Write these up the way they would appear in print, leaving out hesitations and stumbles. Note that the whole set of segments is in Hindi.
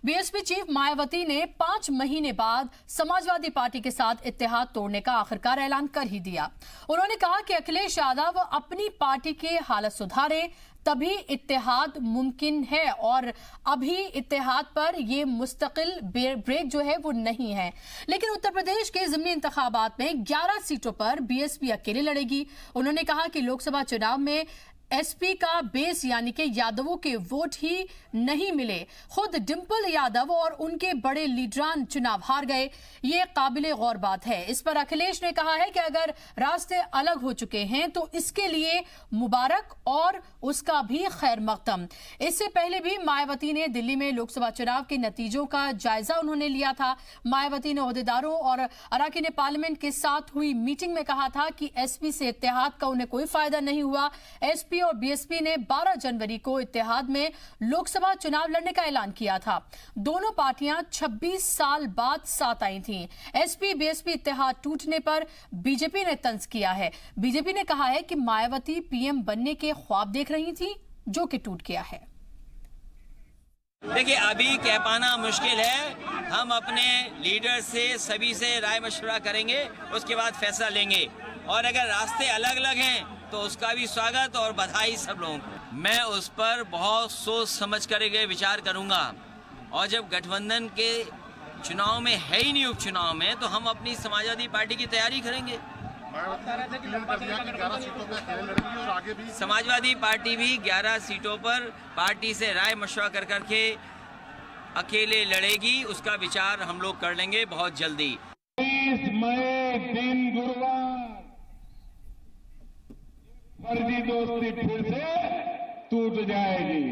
बीएसपी चीफ मायावती ने 5 महीने बाद समाजवादी पार्टी के साथ इत्तेहाद तोड़ने का आखिरकार ऐलान कर ही दिया। उन्होंने कहा कि अखिलेश यादव अपनी पार्टी की हालत सुधारे तभी इत्तेहाद मुमकिन है और अभी इत्तेहाद पर ये मुस्तकिल ब्रेक जो है वो नहीं है। लेकिन उत्तर प्रदेश के ज़िमनी इंतखाबात में 11 सीटों पर बीएसपी अकेले लड़ेगी। उन्होंने कहा कि लोकसभा चुनाव में एसपी का बेस यानी कि यादवों के वोट ही नहीं मिले, खुद डिंपल यादव और उनके बड़े लीडरान चुनाव हार गए। ये काबिले गौर बात है। इस पर अखिलेश ने कहा है कि अगर रास्ते अलग हो चुके हैं तो इसके लिए मुबारक और उसका भी खैर मकदम। इससे पहले भी मायावती ने दिल्ली में लोकसभा चुनाव के नतीजों का जायजा उन्होंने लिया था। मायावती ने ओहदेदारों और अरकान पार्लियामेंट के साथ हुई मीटिंग में कहा था कि एसपी से इत्तेहाद का उन्हें कोई फायदा नहीं हुआ। एसपी और बीएसपी ने 12 जनवरी को इत्तेहाद में लोकसभा चुनाव लड़ने का ऐलान किया था। दोनों पार्टियां 26 साल बाद साथ आई थीं। एसपी बीएसपी इत्तेहाद टूटने पर बीजेपी ने तंज किया है। बीजेपी ने कहा है कि मायावती पीएम बनने के ख्वाब देख रही थी जो कि टूट गया है। देखिए, अभी कह पाना मुश्किल है। हम अपने लीडर से सभी से राय मशवरा करेंगे, उसके बाद फैसला लेंगे। और अगर रास्ते अलग अलग हैं तो उसका भी स्वागत और बधाई सब लोगों को। मैं उस पर बहुत सोच समझ कर विचार करूंगा। और जब गठबंधन के चुनाव में है ही नहीं उपचुनाव में, तो हम अपनी समाजवादी पार्टी की तैयारी करेंगे। समाजवादी पार्टी भी 11 सीटों पर पार्टी से राय मशवरा कर करके अकेले लड़ेगी। उसका विचार हम लोग कर लेंगे बहुत जल्दी। 30 मई दिन गुरुवार फर्जी दोस्ती फिर से टूट जाएगी।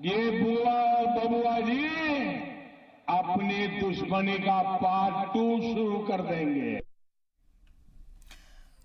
ये बुआ और बबुआ जी अपनी दुश्मनी का पार्ट 2 शुरू कर देंगे।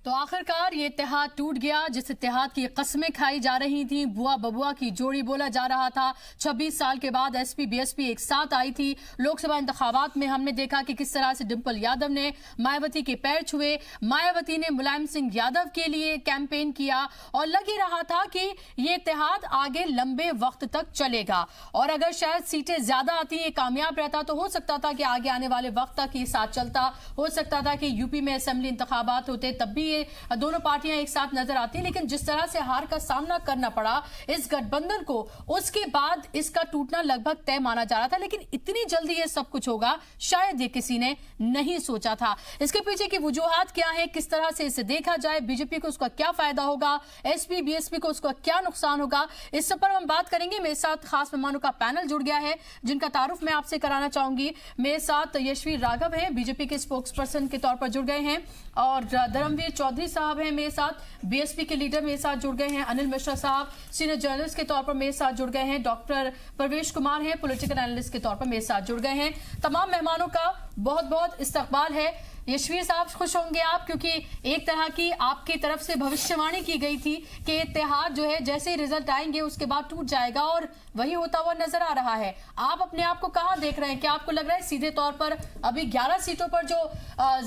तो आखिरकार ये इत्तेहाद टूट गया। जिस इत्तेहाद की कस्में खाई जा रही थी, बुआ बबुआ की जोड़ी बोला जा रहा था। 26 साल के बाद एसपी बीएसपी एक साथ आई थी। लोकसभा इंतखाबात में हमने देखा कि किस तरह से डिंपल यादव ने मायावती के पैर छुए। मायावती ने मुलायम सिंह यादव के लिए कैंपेन किया और लग ही रहा था कि ये इत्तेहाद आगे लंबे वक्त तक चलेगा। और अगर शायद सीटें ज्यादा आती, ये कामयाब रहता तो हो सकता था कि आगे आने वाले वक्त तक ये साथ चलता। हो सकता था कि यूपी में असेंबली इंतखाबात होते तब भी दोनों पार्टियां एक साथ नजर आती। लेकिन जिस तरह से हार का सामना करना पड़ा इस गठबंधन को, उसके बाद इसका टूटना लगभग तय माना जा रहा था। लेकिन इतनी जल्दी ये सब कुछ होगा शायद ये किसी ने नहीं सोचा था। इसके पीछे की वजूहात क्या है, किस तरह से इसे देखा जाए, बीजेपी को उसका क्या फायदा होगा, एसपी बीएसपी को उसका क्या नुकसान होगा, इस सब पर हम बात करेंगे। मेरे साथ खास मेहमानों का पैनल जुड़ गया है जिनका तारुफ मैं आपसे कराना चाहूंगी। मेरे साथ यशवीर राघव है, बीजेपी के स्पोक्स पर्सन के तौर पर जुड़ गए हैं, और धर्मवीर चौधरी साहब हैं मेरे साथ, बीएसपी के लीडर मेरे साथ जुड़ गए हैं। अनिल मिश्रा साहब सीनियर जर्नलिस्ट के तौर पर मेरे साथ जुड़ गए हैं। डॉक्टर प्रवेश कुमार हैं, पॉलिटिकल एनालिस्ट के तौर पर मेरे साथ जुड़ गए हैं। तमाम मेहमानों का बहुत बहुत इस्तकबाल है। यशवीर साहब, खुश होंगे आप क्योंकि एक तरह की आपकी तरफ से भविष्यवाणी की गई थी कि इत्तेहाद जो है जैसे ही रिजल्ट आएंगे उसके बाद टूट जाएगा, और वही होता हुआ नजर आ रहा है। आप अपने आप को कहां देख रहे हैं? क्या आपको लग रहा है सीधे तौर पर अभी 11 सीटों पर जो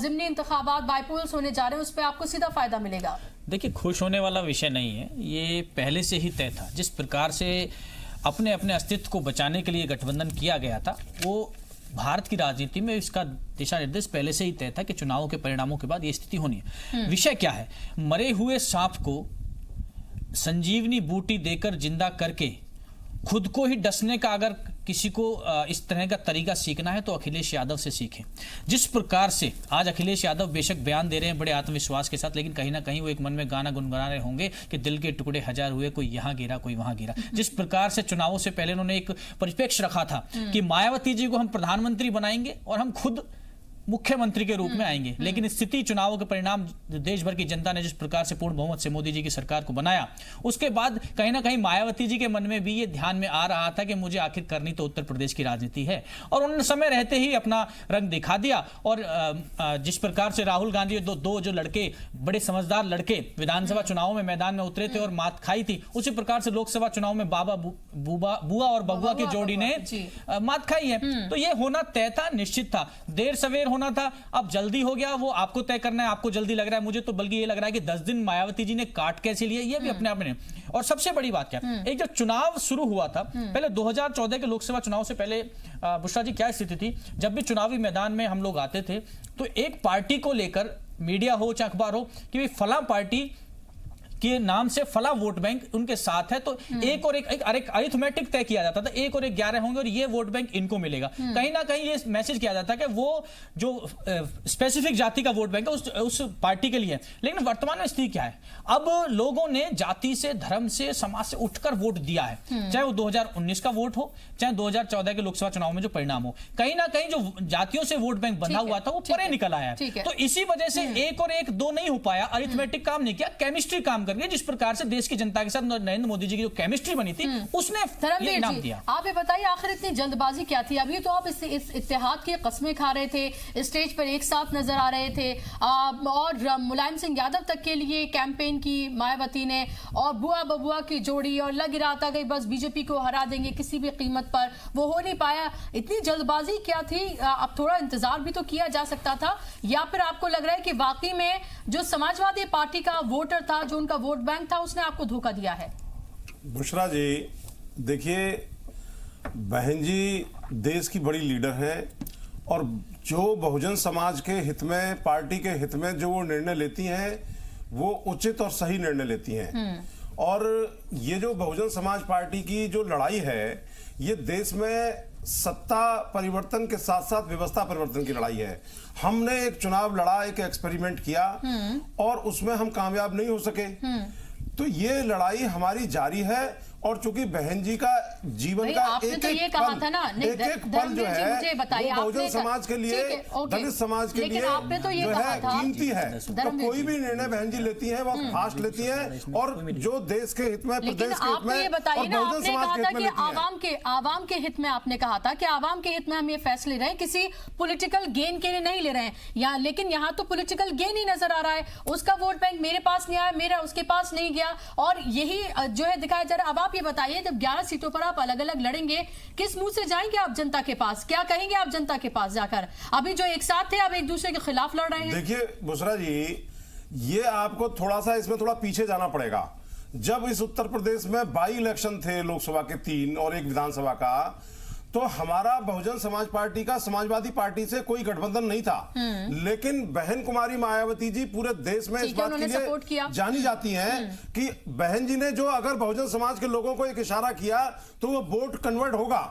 जिमनी इंतखाबात बाइपोल्स होने जा रहे हैं उस पर आपको सीधा फायदा मिलेगा? देखिए, खुश होने वाला विषय नहीं है, ये पहले से ही तय था। जिस प्रकार से अपने अपने अस्तित्व को बचाने के लिए गठबंधन किया गया था, वो भारत की राजनीति में इसका दिशा निर्देश पहले से ही तय था कि चुनावों के परिणामों के बाद ये स्थिति होनी है। विषय क्या है? मरे हुए सांप को संजीवनी बूटी देकर जिंदा करके खुद को ही डसने का अगर किसी को इस तरह का तरीका सीखना है तो अखिलेश यादव से सीखें। जिस प्रकार से आज अखिलेश यादव बेशक बयान दे रहे हैं बड़े आत्मविश्वास के साथ, लेकिन कहीं ना कहीं वो एक मन में गाना गुनगुना रहे होंगे कि दिल के टुकड़े हजार हुए, कोई यहाँ गिरा कोई वहां गिरा। जिस प्रकार से चुनावों से पहले उन्होंने एक परिप्रेक्ष्य रखा था कि मायावती जी को हम प्रधानमंत्री बनाएंगे और हम खुद मुख्यमंत्री के रूप में आएंगे, लेकिन स्थिति चुनावों के परिणाम देश भर की जनता ने जिस प्रकार से पूर्ण बहुमत से मोदी जी की सरकार को बनाया, उसके बाद कहीं ना कहीं मायावती जी के मन में भी ये ध्यान में आ रहा था कि मुझे आखिर करनी तो उत्तर प्रदेश की राजनीति है। और उन्होंने समय रहते ही अपना रंग दिखा दिया। और जिस प्रकार से राहुल गांधी दो जो लड़के, बड़े समझदार लड़के विधानसभा चुनाव में मैदान में उतरे थे और मात खाई थी, उसी प्रकार से लोकसभा चुनाव में बुआ और बबुआ की जोड़ी ने मात खाई है। तो ये होना तय था, निश्चित था। देर सवेर होना होना था, अब जल्दी हो गया, वो आपको तय करना है, आपको जल्दी लग रहा है। मुझे तो बल्कि ये लग रहा है कि 10 दिन मायावती जी ने काट कैसे लिए, ये भी अपने आप में। और सबसे बड़ी बात क्या, एक जो चुनाव शुरू हुआ था पहले 2014 के लोकसभा चुनाव से पहले, बुशरा जी, क्या स्थिति थी? जब भी चुनावी मैदान में हम लोग आते थे तो एक पार्टी को लेकर मीडिया हो चाहे अखबार हो कि फला पार्टी के नाम से फला वोट बैंक उनके साथ है, तो एक और एक अरिथमेटिक तय किया जाता था, 1 और 1 11 होंगे और ये वोट बैंक इनको मिलेगा। कहीं ना कहीं ये मैसेज किया जाता है कि वो जो स्पेसिफिक जाति का वोट बैंक है उस पार्टी के लिए। लेकिन वर्तमान में स्थिति क्या है? अब लोगों ने जाति से, धर्म से, समाज से उठकर वोट दिया है, चाहे वो 2019 का वोट हो, चाहे 2014 के लोकसभा चुनाव में जो परिणाम हो। कहीं ना कहीं जो जातियों से वोट बैंक बंधा हुआ था वो परे निकल आया है। तो इसी वजह से 1 और 1 2 नहीं हो पाया, अरिथमेटिक काम नहीं किया, केमिस्ट्री काम कर गया। जिस प्रकार से देश की जनता के साथ नरेंद्र मोदी जी की जो केमिस्ट्री बनी थी उसने ये इनाम दिया। आप ये बताइए आखिर इतनी जल्दबाजी क्या थी? अभी तो आप इस इत्तेहाद की कस्में खा रहे थे, स्टेज पर एक साथ नजर आ रहे थे, और मुलायम सिंह यादव तक के लिए कैंपेन की मायावती ने, और बुआ बबुआ की जोड़ी, और लग रहा था कि बस बीजेपी को हरा देंगे किसी भी कीमत पर, वो हो नहीं पाया। इतनी जल्दबाजी क्या थी? अब थोड़ा इंतजार भी तो किया जा सकता था, या फिर आपको लग रहा है कि वाकई में जो समाजवादी पार्टी का वोटर था, जो उनका वोट बैंक था, उसने आपको धोखा दिया है? बुशरा जी, देखिए, बहन जी देश की बड़ी लीडर है और जो बहुजन समाज के हित में, पार्टी के हित में जो वो निर्णय लेती हैं वो उचित और सही निर्णय लेती हैं। और ये जो बहुजन समाज पार्टी की जो लड़ाई है, ये देश में सत्ता परिवर्तन के साथ साथ व्यवस्था परिवर्तन की लड़ाई है। हमने एक चुनाव लड़ा, एक एक्सपेरिमेंट किया और उसमें हम कामयाब नहीं हो सके, तो ये लड़ाई हमारी जारी है। और चूंकि बहन जी का जीवन का एक तो एक पल जो है वो बहुजन समाज के लिए, दलित समाज के लिए जो है कीमती है। तो कोई भी निर्णय बहन जी लेती है वो फास्ट लेती है, और जो देश के हित में, प्रदेश के हित में और बहुजन समाज के हित में लेती है। आवाम के हित में आपने कहा था कि आवाम के हित में हम ये फैसले ले रहे हैं, किसी पॉलिटिकल गेन के लिए नहीं ले रहे हैं। लेकिन यहाँ तो पॉलिटिकल गेन ही नजर आ रहा है। उसका वोट बैंक मेरे पास नहीं आया, मेरा उसके पास नहीं गया, और यही जो है दिखाया जा रहा है। अब ये बताइए, जब 11 सीटों पर आप अलग अलग लड़ेंगे, किस मुंह से जाएंगे आप जनता के पास? क्या कहेंगे आप जनता के पास जाकर? अभी जो एक साथ थे अब एक दूसरे के खिलाफ लड़ रहे हैं। देखिए बुशरा जी, ये आपको थोड़ा सा इसमें थोड़ा पीछे जाना पड़ेगा। जब इस उत्तर प्रदेश में बाई इलेक्शन थे, लोकसभा के 3 और एक विधानसभा का, तो हमारा बहुजन समाज पार्टी का समाजवादी पार्टी से कोई गठबंधन नहीं था। लेकिन बहन कुमारी मायावती जी पूरे देश में इस बात के लिए जानी जाती हैं कि बहन जी ने जो अगर बहुजन समाज के लोगों को एक इशारा किया तो वो वोट कन्वर्ट होगा,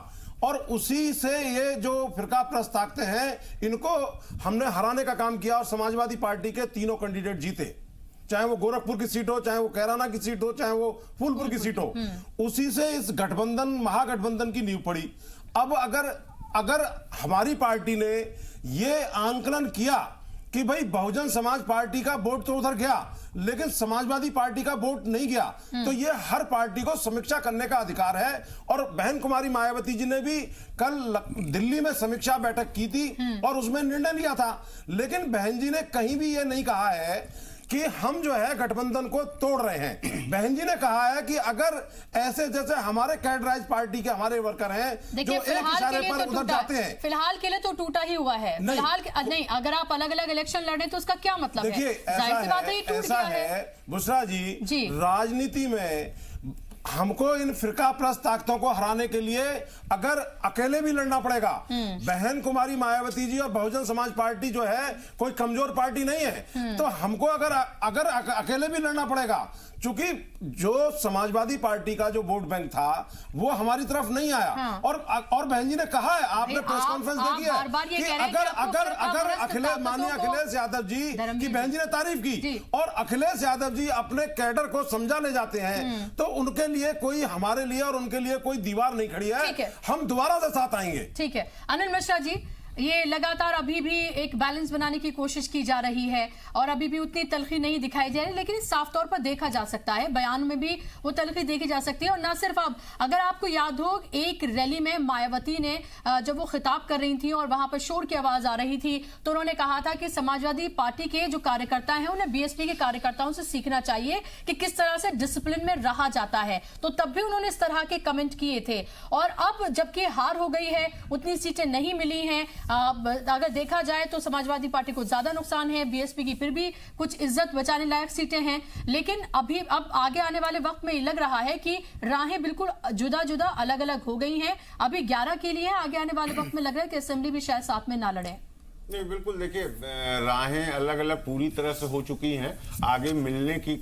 और उसी से ये जो फिरका प्रस्त ताकते हैं, इनको हमने हराने का काम किया और समाजवादी पार्टी के 3 कैंडिडेट जीते, चाहे वो गोरखपुर की सीट हो, चाहे वो कैराना की सीट हो, चाहे वो फूलपुर की सीट हो। उसी से इस गठबंधन, महागठबंधन की नींव पड़ी। अब अगर हमारी पार्टी ने ये आंकलन किया कि भाई बहुजन समाज पार्टी का वोट तो उधर गया लेकिन समाजवादी पार्टी का वोट नहीं गया, तो ये हर पार्टी को समीक्षा करने का अधिकार है। और बहन कुमारी मायावती जी ने भी कल दिल्ली में समीक्षा बैठक की थी और उसमें निर्णय लिया था। लेकिन बहन जी ने कहीं भी ये नहीं कहा है कि हम जो है गठबंधन को तोड़ रहे हैं। बहन जी ने कहा है कि अगर ऐसे जैसे हमारे कैडराइज पार्टी के हमारे वर्कर हैं जो एक इशारे पर उधर जाते हैं, फिलहाल के लिए तो टूटा ही हुआ है। फिलहाल नहीं, अगर आप अलग अलग इलेक्शन लड़े तो उसका क्या मतलब है? देखिए ऐसा है बुशरा जी, राजनीति में हमको इन फिरका प्रस्त ताकतों को हराने के लिए अगर अकेले भी लड़ना पड़ेगा। बहन कुमारी मायावती जी और बहुजन समाज पार्टी जो है कोई कमजोर पार्टी नहीं है, तो हमको अगर अकेले भी लड़ना पड़ेगा, क्योंकि जो समाजवादी पार्टी का जो वोट बैंक था वो हमारी तरफ नहीं आया। और बहन जी ने कहा है, आपने प्रेस कॉन्फ्रेंस देखी है कि अगर माननीय अखिलेश यादव जी की बहन जी ने तारीफ की और अखिलेश यादव जी अपने कैडर को समझाने जाते हैं, तो उनके लिए कोई, हमारे लिए और उनके लिए कोई दीवार नहीं खड़ी है। हम दोबारा से साथ आएंगे। ठीक है अनिल मिश्रा जी, ये लगातार अभी भी एक बैलेंस बनाने की कोशिश की जा रही है और अभी भी उतनी तलखी नहीं दिखाई जा रही, लेकिन साफ तौर पर देखा जा सकता है, बयान में भी वो तलखी देखी जा सकती है। और ना सिर्फ अब, अगर आपको याद हो, एक रैली में मायावती ने जब वो खिताब कर रही थी और वहां पर शोर की आवाज आ रही थी, तो उन्होंने कहा था कि समाजवादी पार्टी के जो कार्यकर्ता हैं उन्हें बीएसपी के कार्यकर्ताओं से सीखना चाहिए कि किस तरह से डिसिप्लिन में रहा जाता है। तो तब भी उन्होंने इस तरह के कमेंट किए थे। और अब जबकि हार हो गई है, उतनी सीटें नहीं मिली हैं, अगर देखा जाए तो समाजवादी पार्टी को ज्यादा नुकसान है, बीएसपी की फिर भी कुछ इज्जत बचाने लायक सीटें हैं, लेकिन अब आगे आने वाले वक्त में लग रहा है कि राहें बिल्कुल जुदा जुदा अलग अलग हो गई हैं। अभी 11 के लिए आगे आने वाले वक्त में लग रहा है कि असेंबली भी शायद साथ में ना लड़े। नहीं, बिल्कुल देखिए, राहें अलग अलग पूरी तरह से हो चुकी हैं। आगे मिलने की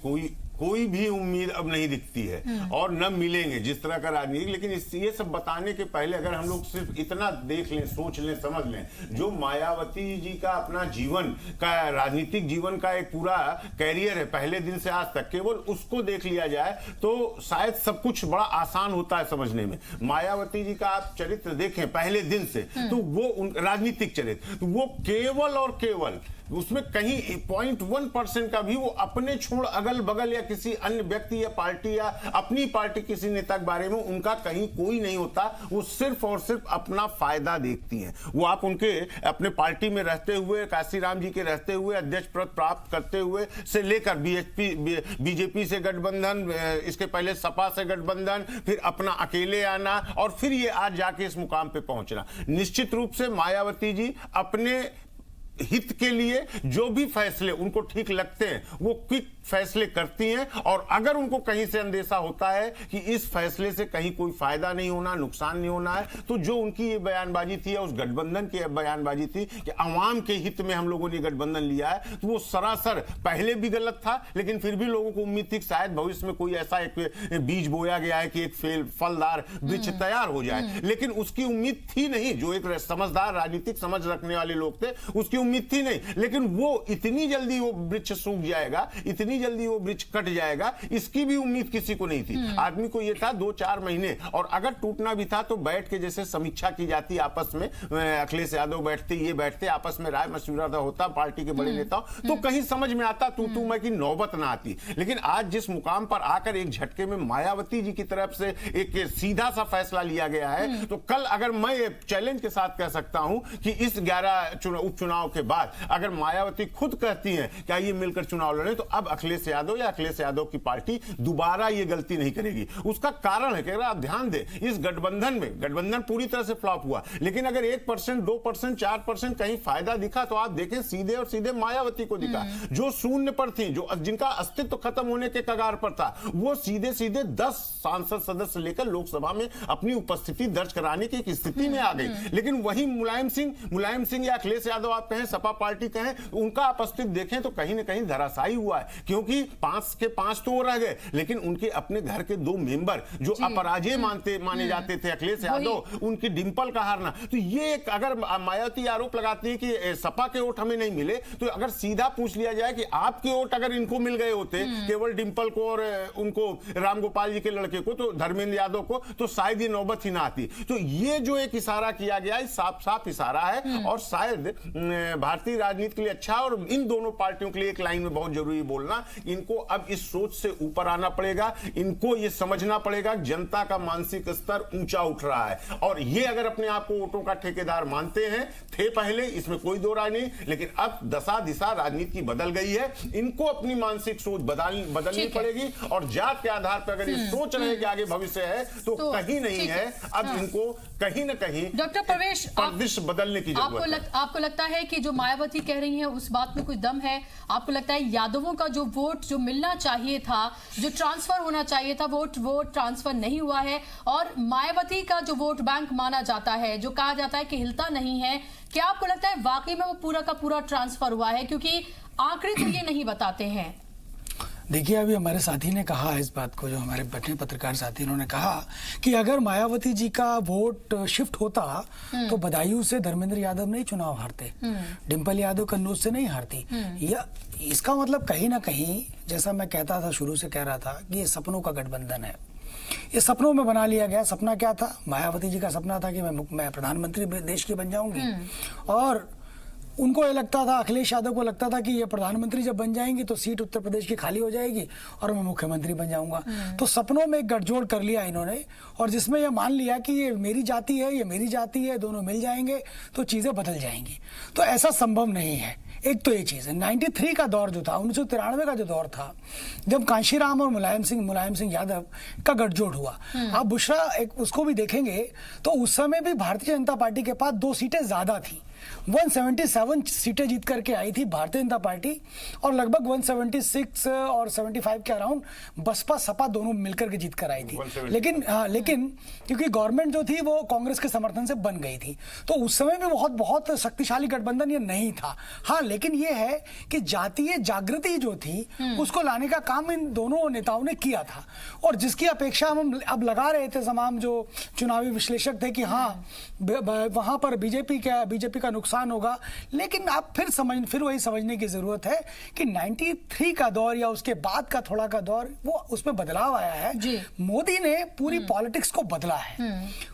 कोई भी उम्मीद अब नहीं दिखती है और न मिलेंगे जिस तरह का राजनीति। लेकिन ये सब बताने के पहले अगर हम लोग सिर्फ इतना देख लें, सोच लें, समझ लें, जो मायावती जी का अपना जीवन का, राजनीतिक जीवन का एक पूरा कैरियर है पहले दिन से आज तक, केवल उसको देख लिया जाए तो शायद सब कुछ बड़ा आसान होता है समझने में। मायावती जी का आप चरित्र देखें पहले दिन से, तो वो राजनीतिक चरित्र, तो वो केवल और केवल उसमें कहीं 0.1% का भी वो अपने छोड़ अगल बगल या किसी अन्य व्यक्ति या पार्टी या अपनी पार्टी किसी नेता के बारे में उनका कहीं कोई नहीं होता। वो सिर्फ और सिर्फ अपना फायदा देखती हैं। वो आप उनके अपने पार्टी में रहते हुए, काशीराम जी के रहते हुए, अध्यक्ष पद प्राप्त करते हुए से लेकर बीजेपी से गठबंधन, इसके पहले सपा से गठबंधन, फिर अपना अकेले आना और फिर ये आज जाके इस मुकाम पे पहुंचना। निश्चित रूप से मायावती जी अपने हित के लिए जो भी फैसले उनको ठीक लगते हैं वो क्विक फैसले करती हैं। और अगर उनको कहीं से अंदेशा होता है कि इस फैसले से कहीं कोई फायदा नहीं होना, नुकसान नहीं होना है, तो जो उनकी ये बयानबाजी थी या उस गठबंधन की बयानबाजी थी कि आवाम के हित में हम लोगों ने गठबंधन लिया है, तो वो सरासर पहले भी गलत था। लेकिन फिर भी लोगों को उम्मीद थी कि शायद भविष्य में कोई ऐसा एक बीज बोया गया है कि एक फलदार वृक्ष तैयार हो जाए। लेकिन उसकी उम्मीद थी नहीं। जो एक समझदार राजनीतिक समझ रखने वाले लोग थे उसकी उम्मीद थी नहीं। लेकिन वो इतनी जल्दी वो वृक्ष सूख जाएगा, इतनी जल्दी वो वृक्ष कट जाएगा, इसकी भी उम्मीद किसी को नहीं थी। आदमी को ये था 2-4 महीने, और अगर टूटना भी था तो बैठ के जैसे समीक्षा की जाती आपस में, अखिलेश यादव बैठते, ये बैठते, आपस में राय मशविरा होता पार्टी के बड़े नेताओं, तो कहीं समझ में आता, तू मैं की नौबत ना आती। लेकिन आज जिस मुकाम पर आकर एक झटके में मायावती जी की तरफ से एक सीधा सा फैसला लिया गया है, तो कल अगर मैं चैलेंज के साथ कह सकता हूं कि इस 11 उपचुनाव के बाद अगर मायावती खुद कहती हैं क्या ये मिलकर चुनाव लड़े, तो अब अखिलेश यादव या अखिलेश यादव की पार्टी दोबारा ये गलती नहीं करेगी। उसका कारण है कि अगर आप ध्यान दें, इस गठबंधन में गठबंधन पूरी तरह से फ्लॉप हुआ, लेकिन अगर 1%, 2%, 4% कहीं फायदा दिखा तो आप देखें सीधे और सीधे मायावती को दिखा। जो शून्य पर थी, जो जिनका अस्तित्व खत्म होने के कगार पर था, वो सीधे सीधे 10 सांसद सदस्य लेकर लोकसभा में अपनी उपस्थिति दर्ज कराने की एक स्थिति में आ गई। लेकिन वही मुलायम सिंह या अखिलेश यादव आप कहें, सपा पार्टी कहें, उनका अस्तित्व देखें तो कहीं ना कहीं धराशायी हुआ है। क्योंकि 5 के 5 तो वो रह गए, लेकिन उनके अपने घर के 2 मेंबर जो अपराजय माने जाते थे, अखिलेश यादव, उनकी डिंपल का हारना, तो ये अगर मायावती आरोप लगाती है कि सपा के वोट हमें नहीं मिले, तो अगर सीधा पूछ लिया जाए कि आपके वोट अगर इनको मिल गए होते, केवल डिंपल को और उनको रामगोपाल जी के लड़के को, तो धर्मेंद्र यादव को, तो शायद ये नौबत ही ना आती। तो ये जो एक इशारा किया गया है, साफ साफ इशारा है, और शायद भारतीय राजनीति के लिए अच्छा, और इन दोनों पार्टियों के लिए एक लाइन में बहुत जरूरी बोलना, इनको अब इस सोच से ऊपर आना पड़ेगा। इनको ये समझना पड़ेगा कि जनता का मानसिक स्तर ऊंचा उठ रहा है, और ये अगर अपने आप को वोटों का ठेकेदार मानते हैं, थे पहले, इसमें कोई दो राय नहीं, लेकिन अब दशा दिशा राजनीति की बदल गई है। इनको अपनी मानसिक सोच बदलनी पड़ेगी, और जात के आधार पर अगर ये सोच रहे कि आगे भविष्य है, तो कहीं नहीं है। अब इनको कहीं ना कहीं डॉक्टर प्रवेश परिदृश्य बदलने की जरूरत है। आपको लगता है कि जो मायावती कह रही हैं उस बात में कोई दम है? आपको लगता है यादवों का जो वोट जो मिलना चाहिए था, जो ट्रांसफर होना चाहिए था, वो ट्रांसफर नहीं हुआ है, और मायावती का जो वोट बैंक माना जाता है, जो कहा जाता है कि हिलता नहीं है, क्या आपको लगता है वाकई में वो पूरा का पूरा ट्रांसफर हुआ है? क्योंकि आंकड़े तो ये नहीं बताते हैं। देखिए, अभी हमारे साथी ने कहा इस बात को, जो हमारे बटे पत्रकार साथी, उन्होंने कहा कि अगर मायावती जी का वोट शिफ्ट होता तो बदायूं से धर्मेंद्र यादव नहीं चुनाव हारते, डिंपल यादव कन्नौज से नहीं हारती। या इसका मतलब कहीं ना कहीं, जैसा मैं कहता था, शुरू से कह रहा था कि ये सपनों का गठबंधन है। ये सपनों में बना लिया गया। सपना क्या था? मायावती जी का सपना था कि मैं प्रधानमंत्री देश की बन जाऊंगी, और उनको ये लगता था, अखिलेश यादव को लगता था कि ये प्रधानमंत्री जब बन जाएंगी तो सीट उत्तर प्रदेश की खाली हो जाएगी और मैं मुख्यमंत्री बन जाऊंगा। तो सपनों में एक गठजोड़ कर लिया इन्होंने, और जिसमें ये मान लिया कि ये मेरी जाति है, ये मेरी जाति है, दोनों मिल जाएंगे तो चीजें बदल जाएंगी। तो ऐसा संभव नहीं है। एक तो ये चीज है। 93 का दौर जो था, 1993 का जो दौर था, जब कांशीराम और मुलायम सिंह यादव का गठजोड़ हुआ, आप बुशरा एक उसको भी देखेंगे तो उस समय भी भारतीय जनता पार्टी के पास 2 सीटें ज्यादा थी, 177 सीटें जीत करके आई थी भारतीय जनता पार्टी, और लगभग 176 और 75 के अराउंड बसपा सपा दोनों मिलकर के जीत कर आई थी। लेकिन क्योंकि गवर्नमेंट जो थी वो कांग्रेस के समर्थन से बन गई थी, तो उस समय भी बहुत शक्तिशाली गठबंधन ये नहीं था। हाँ, लेकिन ये है कि जातीय जागृति जो थी उसको लाने का काम इन दोनों नेताओं ने किया था, और जिसकी अपेक्षा हम अब लगा रहे थे तमाम जो चुनावी विश्लेषक थे कि हाँ वहां पर बीजेपी का नुकसान होगा। लेकिन आप फिर वही समझने की जरूरत है कि 93 का दौर या उसके बाद का थोड़ा का दौर, वो उसमें बदलाव आया है। मोदी ने पूरी पॉलिटिक्स को बदला है।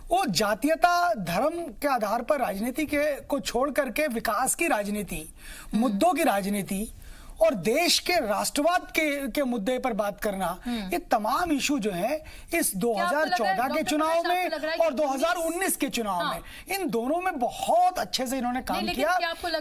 वो जातीयता धर्म के आधार पर राजनीति को छोड़ करके विकास की राजनीति, मुद्दों की राजनीति और देश के राष्ट्रवाद के मुद्दे पर बात करना, ये तमाम इशू जो है इस 2014 के चुनाव में और 2019 के चुनाव में, इन दोनों में बहुत अच्छे से इन्होंने काम किया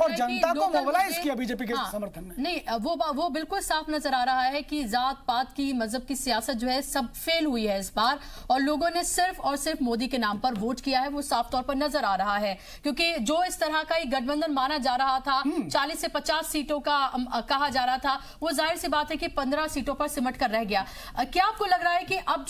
और जनता को मोबिलाइज किया बीजेपी के समर्थन में। नहीं, वो बिल्कुल साफ नजर आ रहा है कि जात पात की, मजहब की सियासत जो है सब फेल हुई है इस बार, और लोगों ने सिर्फ और सिर्फ मोदी के नाम पर वोट किया है, वो साफ तौर पर नजर आ रहा है। क्योंकि जो इस तरह का एक गठबंधन माना जा रहा था, 40 से 50 सीटों का जा रहा था, वो जाहिर सी बात है कि 15 सीटों पर सिमट कर रह गया। क्या आपको लग रहा है कि अब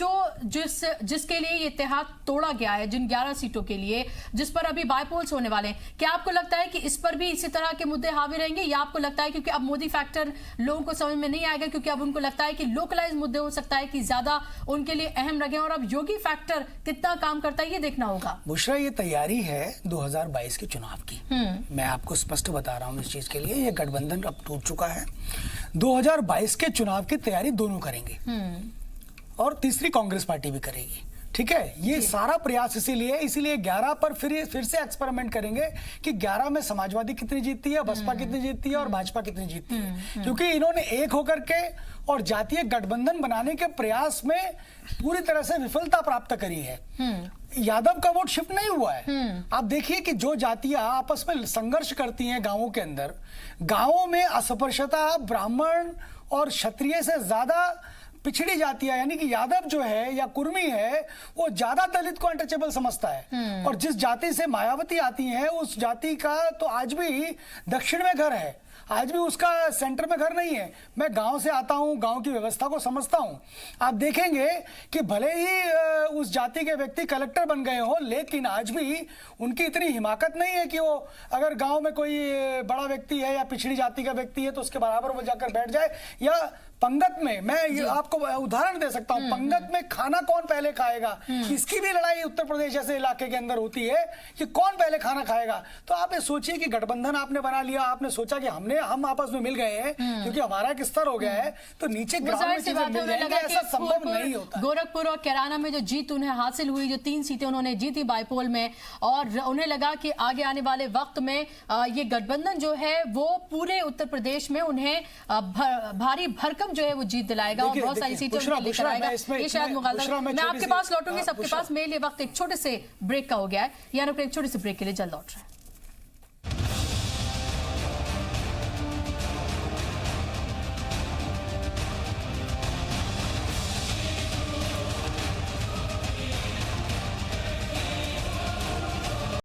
जिसके लिए ये इत्तेहाद तोड़ा गया है, जिन 11 सीटों के लिए जिस पर अभी बायपोल्स होने वाले हैं, क्या आपको लगता है कि इस पर भी इसी तरह के मुद्दे हावी रहेंगे, या आपको लगता है क्योंकि अब मोदी फैक्टर लोगों को समझ में नहीं आएगा, क्योंकि अब उनको लगता है कि लोकलाइज मुद्दे हो सकता है कि ज्यादा उनके लिए अहम लगे, और अब योगी फैक्टर कितना काम करता है ये देखना होगा। बुशरा, ये तैयारी है 2022 के चुनाव की। मैं आपको स्पष्ट बता रहा हूं इस चीज के लिए, ये गठबंधन अब टूट चुका है। 2022 के चुनाव की तैयारी दोनों करेंगे और तीसरी कांग्रेस पार्टी भी करेगी। ठीक है, ये सारा प्रयास इसीलिए 11 पर फिर से एक्सपेरिमेंट करेंगे कि 11 में समाजवादी कितनी जीतती है, बसपा कितनी जीतती है और भाजपा कितनी जीतती है, क्योंकि इन्होंने एक होकर के और जातीय गठबंधन बनाने के प्रयास में पूरी तरह से विफलता प्राप्त करी है। यादव का वोट शिफ्ट नहीं हुआ है। आप देखिए कि जो जातियां आपस में संघर्ष करती हैं गांवों के अंदर, गांवों में अस्पृश्यता ब्राह्मण और क्षत्रिय से ज्यादा पिछड़ी जातियां, यानी कि यादव जो है या कुर्मी है, वो ज्यादा दलित को अनटचेबल समझता है। और जिस जाति से मायावती आती है, उस जाति का तो आज भी दक्षिण में घर है, आज भी उसका सेंटर में घर नहीं है। मैं गांव से आता हूं, गांव की व्यवस्था को समझता हूं। आप देखेंगे कि भले ही उस जाति के व्यक्ति कलेक्टर बन गए हो, लेकिन आज भी उनकी इतनी हिमाकत नहीं है कि वो अगर गांव में कोई बड़ा व्यक्ति है या पिछड़ी जाति का व्यक्ति है तो उसके बराबर वो जाकर बैठ जाए। या पंगत में, मैं आपको उदाहरण दे सकता हूं, पंगत में खाना कौन पहले खाएगा, इसकी भी लड़ाई उत्तर प्रदेश जैसे इलाके के अंदर होती है कि कौन पहले खाना खाएगा। तो आप ये सोचिए कि गठबंधन आपने बना लिया, आपने सोचा कि हम आपस में मिल गए हैं क्योंकि हमारा एक स्तर हो गया है, तो नीचे ग्राउंड में चीजें मिल जाएंगी, ऐसा संभव नहीं होता। गोरखपुर और कैराना में जो जीत उन्हें हासिल हुई, जो 3 सीटें उन्होंने जीती बाईपोल में, और उन्हें लगा कि आगे आने वाले वक्त में ये गठबंधन जो है वो पूरे उत्तर प्रदेश में उन्हें भारी भरकम जो है वो जीत दिलाएगा और बहुत सारी सीटें लेकर आएगा। ये शायद मुगालता। मैं आपके पास लौटूंगी, सबके पास मेरे लिए वक्त एक छोटे से ब्रेक का हो गया है, यानी एक छोटे से ब्रेक के लिए जल्द लौट रहे हैं।